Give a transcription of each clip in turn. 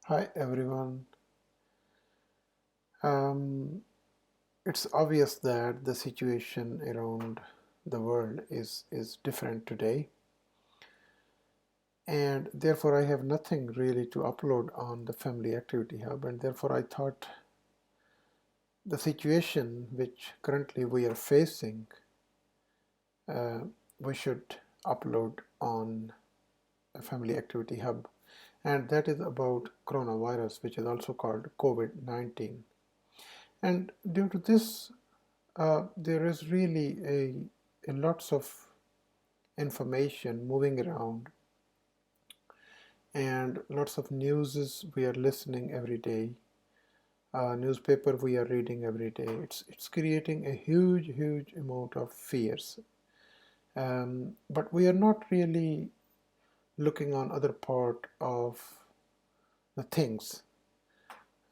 Hi everyone. Um, it's obvious that the situation around the world is different today, and therefore I have nothing really to upload on the Family Activity Hub, and therefore I thought the situation which currently we are facing, uh, we should upload on a Family Activity Hub, and that is about coronavirus, which is also called COVID-19. And due to this, there is really a lots of information moving around and lots of news we are listening every day. Newspaper we are reading every day. It's creating a huge amount of fears. But we are not really looking on other part of the things.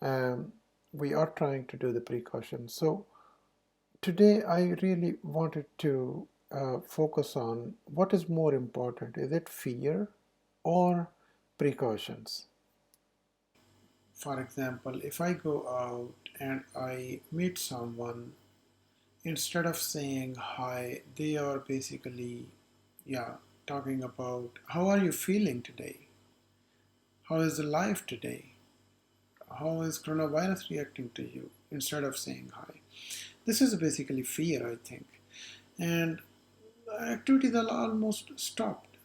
Um, we are trying to do the precautions. So today I really wanted to focus on what is more important. Is it fear or precautions? For example, if I go out and I meet someone, instead of saying hi, they are basically, yeah, talking about how are you feeling today? How is the life today? How is coronavirus reacting to you? Instead of saying hi. This is basically fear, I think. And activities are almost stopped.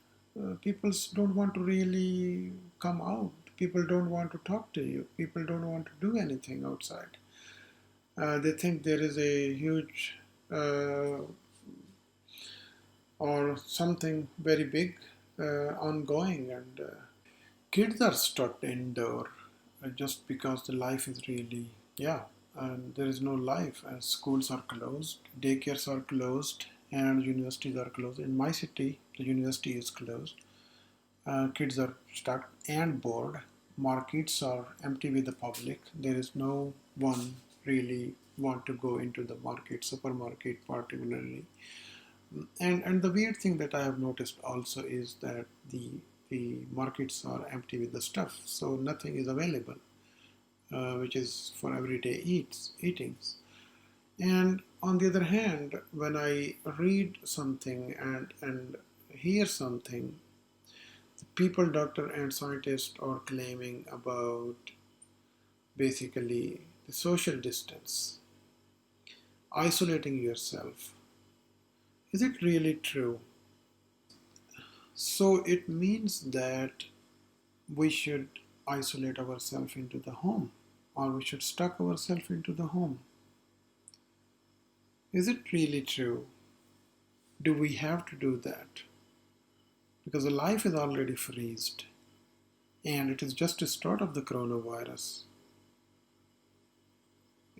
People don't want to really come out. People don't want to talk to you. People don't want to do anything outside. They think there is a huge uh, or something very big ongoing, and kids are stuck indoor just because the life is really, yeah, and there is no life. Schools are closed, daycares are closed, and universities are closed. In my city, the university is closed. Kids are stuck and bored. Markets are empty with the public. There is no one really want to go into the market, supermarket particularly. And the weird thing that I have noticed also is that the markets are empty with the stuff, so nothing is available, which is for everyday eatings. And on the other hand, when I read something and hear something, people, doctor and scientists are claiming about basically the social distance, isolating yourself. Is it really true? So it means that we should isolate ourselves into the home, or we should stuck ourselves into the home. Is it really true? Do we have to do that? Because the life is already freezed, and it is just the start of the coronavirus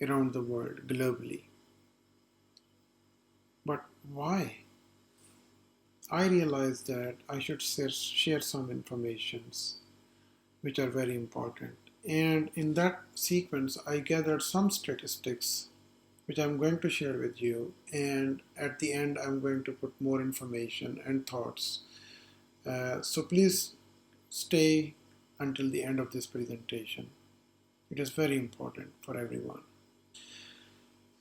around the world globally. But why? I realized that I should share some informations which are very important. And in that sequence, I gathered some statistics which I'm going to share with you. And at the end, I'm going to put more information and thoughts. So please stay until the end of this presentation. It is very important for everyone.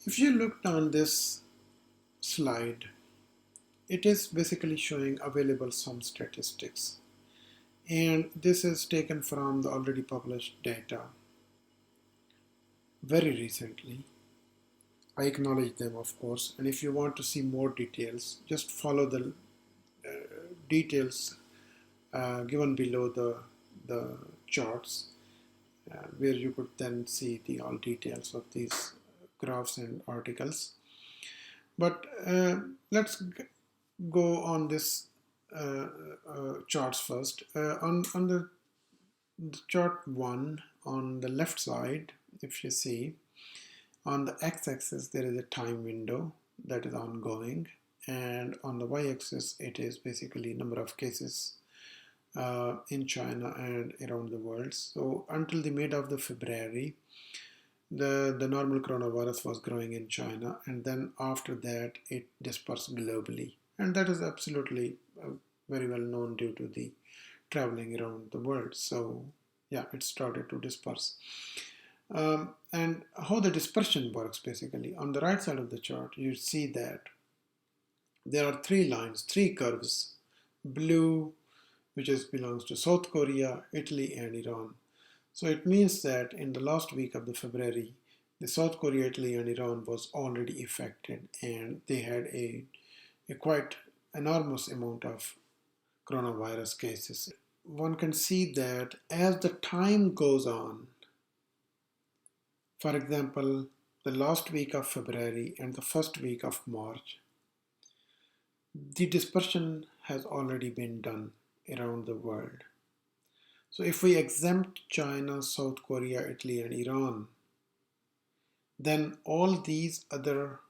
If you look down this slide, it is basically showing available some statistics. And this is taken from the already published data very recently. I acknowledge them, of course, and if you want to see more details, just follow the details given below the charts, where you could then see the all details of these graphs and articles. But let's go on this charts first. On the chart 1 on the left side, if you see, on the x-axis there is a time window that is ongoing, and on the y-axis it is basically number of cases in China and around the world. So until the mid of the February, the normal coronavirus was growing in China, and then after that it dispersed globally, and that is absolutely very well known due to the traveling around the world. So Yeah, it started to disperse. And how the dispersion works basically. On the right side of the chart, you see that there are three lines, three curves. Blue, which belongs to South Korea, Italy, and Iran. So it means that in the last week of the February, the South Korea, Italy, and Iran was already affected, and they had a quite enormous amount of coronavirus cases. One can see that as the time goes on, for example, the last week of February and the first week of March, the dispersion has already been done around the world. So if we exempt China, South Korea, Italy, and Iran, then all these other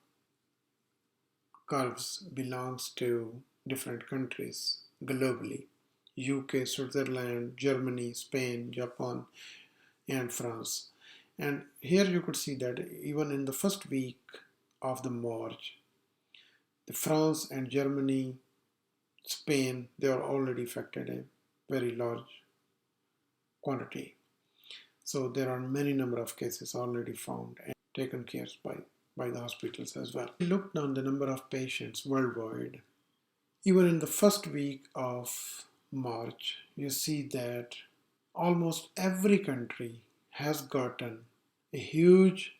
curves belongs to different countries globally. UK, Switzerland, Germany, Spain, Japan, and France. And here you could see that even in the first week of the March, the France and Germany, Spain, they are already affected a very large quantity. So there are many number of cases already found and taken care by the hospitals as well. We looked on the number of patients worldwide. Even in the first week of March, you see that almost every country has gotten a huge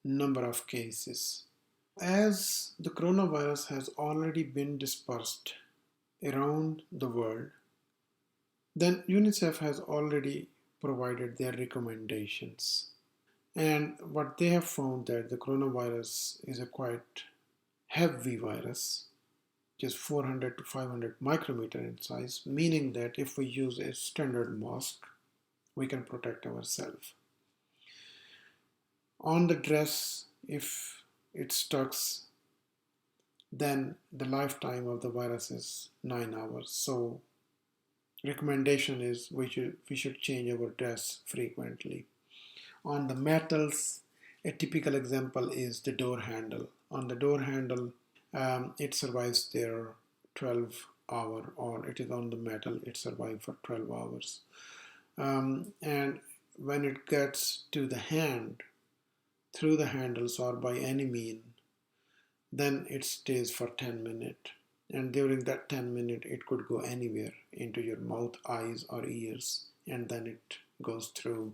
number of cases. As the coronavirus has already been dispersed around the world, then UNICEF has already provided their recommendations. And what they have found that the coronavirus is a quite heavy virus, which is 400 to 500 micrometer in size, meaning that if we use a standard mask, we can protect ourselves. On the dress, if it stucks, then the lifetime of the virus is 9 hours. So recommendation is we should change our dress frequently. On the metals, a typical example is the door handle. On the door handle, it survives their 12 hour, or it is on the metal, it survives for 12 hours. And when it gets to the hand, through the handles or by any mean, then it stays for 10 minutes. And during that 10 minutes, it could go anywhere into your mouth, eyes, or ears, and then it goes through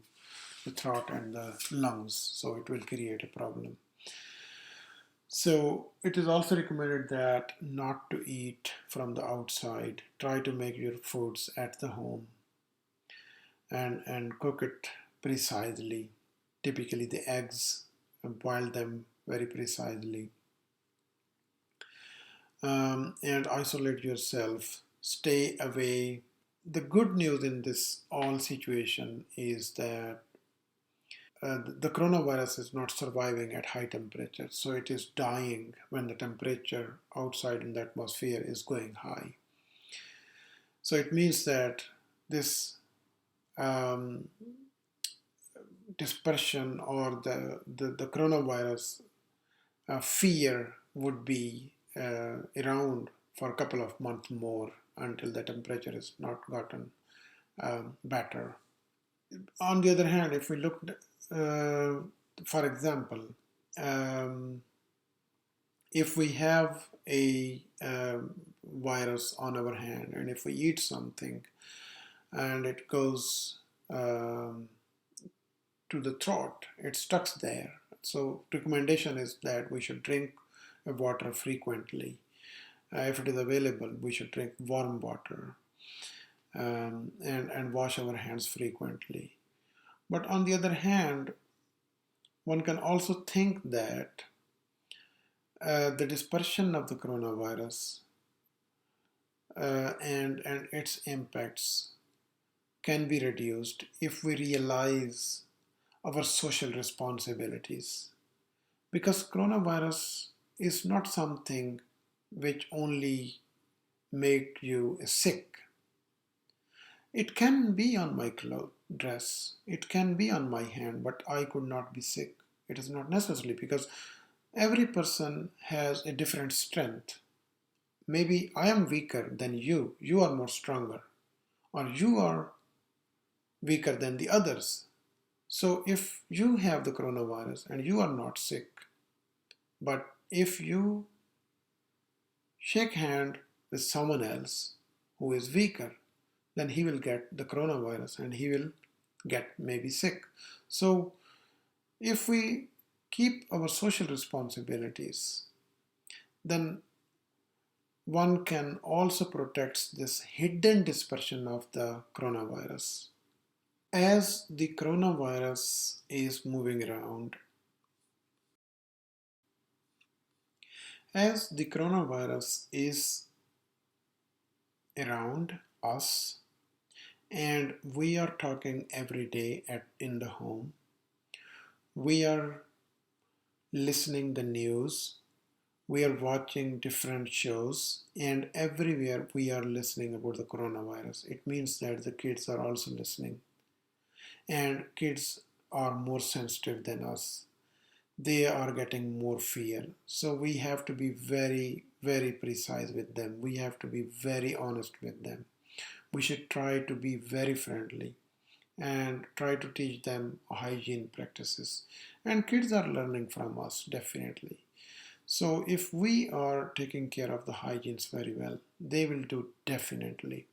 the throat and the lungs, so it will create a problem. So it is also recommended that not to eat from the outside. Try to make your foods at the home and cook it precisely. Typically the eggs, boil them very precisely. And isolate yourself. Stay away. The good news in this all situation is that the coronavirus is not surviving at high temperature, so it is dying when the temperature outside in the atmosphere is going high. So it means that this um, dispersion or the coronavirus fear would be around for a couple of months more until the temperature is not gotten better. On the other hand, if we look, for example, um, if we have a virus on our hand and if we eat something and it goes to the throat, it stuck there. So recommendation is that we should drink water frequently. If it is available, we should drink warm water and wash our hands frequently. But on the other hand, one can also think that the dispersion of the coronavirus and its impacts can be reduced if we realize our social responsibilities. Because coronavirus is not something which only make you sick. It can be on my dress, it can be on my hand, but I could not be sick. It is not necessarily, because every person has a different strength. Maybe I am weaker than you are more stronger, or you are weaker than the others. So if you have the coronavirus and you are not sick, but if you shake hand with someone else who is weaker, then he will get the coronavirus and he will get maybe sick. So if we keep our social responsibilities, then one can also protect this hidden dispersion of the coronavirus. As the coronavirus is moving around, as the coronavirus is around us and we are talking every day in the home, we are listening the news, we are watching different shows, and everywhere we are listening about the coronavirus. It means that the kids are also listening, and kids are more sensitive than us. They are getting more fear. So we have to be very, very precise with them. We have to be very honest with them. We should try to be very friendly and try to teach them hygiene practices. And kids are learning from us, definitely. So if we are taking care of the hygienes very well, they will do definitely.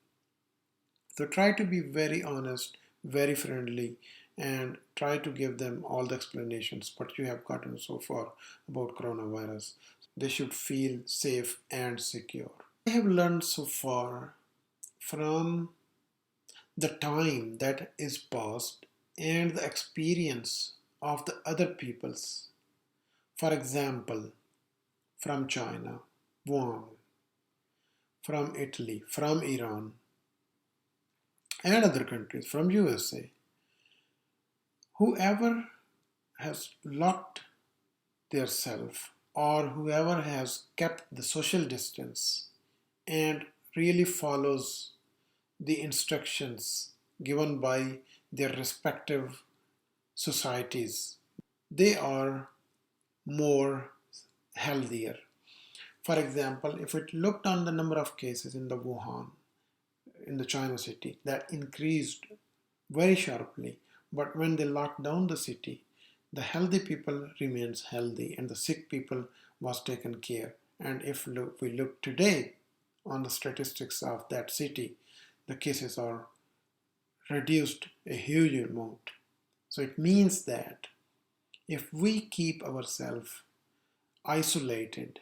So try to be very honest, very friendly, and try to give them all the explanations what you have gotten so far about coronavirus. They should feel safe and secure. I have learned so far from the time that is passed and the experience of the other peoples. For example, from China, Wuhan, from Italy, from Iran, and other countries, from USA. Whoever has locked their self or whoever has kept the social distance and really follows the instructions given by their respective societies, they are more healthier. For example, if it looked on the number of cases in the Wuhan, in the China city, that increased very sharply. But when they locked down the city, the healthy people remains healthy and the sick people was taken care. And if we look today on the statistics of that city, the cases are reduced a huge amount. So it means that if we keep ourselves isolated,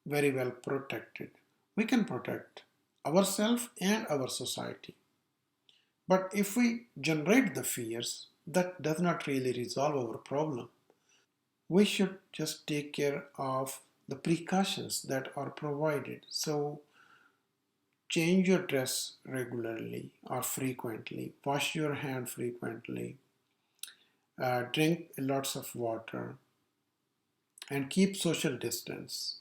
very well protected, we can protect ourselves and our society. But if we generate the fears, that does not really resolve our problem. We should just take care of the precautions that are provided. So change your dress regularly or frequently, wash your hand frequently, drink lots of water, and keep social distance.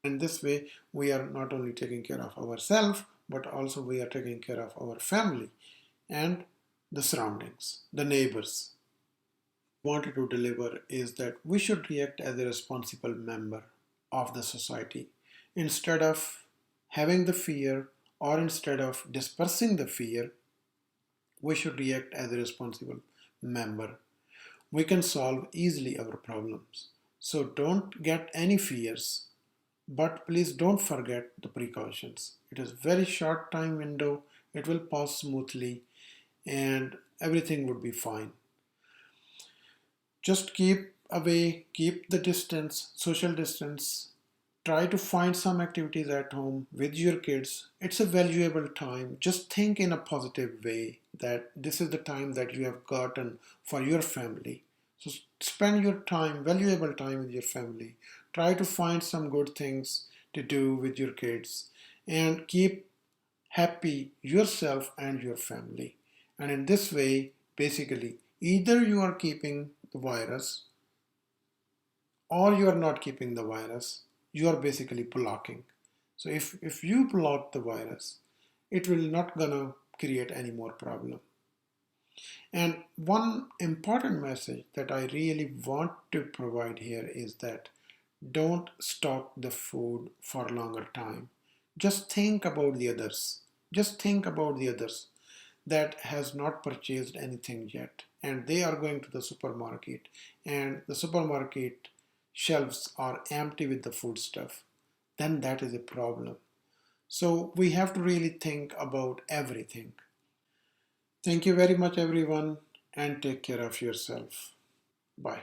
In this way, we are not only taking care of ourselves, but also we are taking care of our family and the surroundings, the neighbors. Wanted to deliver is that we should react as a responsible member of the society. Instead of having the fear or instead of dispersing the fear, we should react as a responsible member. We can solve easily our problems. So don't get any fears, but please don't forget the precautions. It is very short time window, it will pass smoothly and everything would be fine. Just keep away, keep the distance, social distance. Try to find some activities at home with your kids. It's a valuable time. Just think in a positive way that this is the time that you have gotten for your family. So spend your time, valuable time with your family. Try to find some good things to do with your kids and keep happy yourself and your family. And in this way, basically, either you are keeping the virus or you are not keeping the virus, you are basically blocking. So if you block the virus, it will not gonna create any more problem. And one important message that I really want to provide here is that don't stock the food for longer time. Just think about the others. Just think about the others. that has not purchased anything yet, and they are going to the supermarket, and the supermarket shelves are empty with the food stuff, then that is a problem. So we have to really think about everything. Thank you very much, everyone, and take care of yourself. Bye.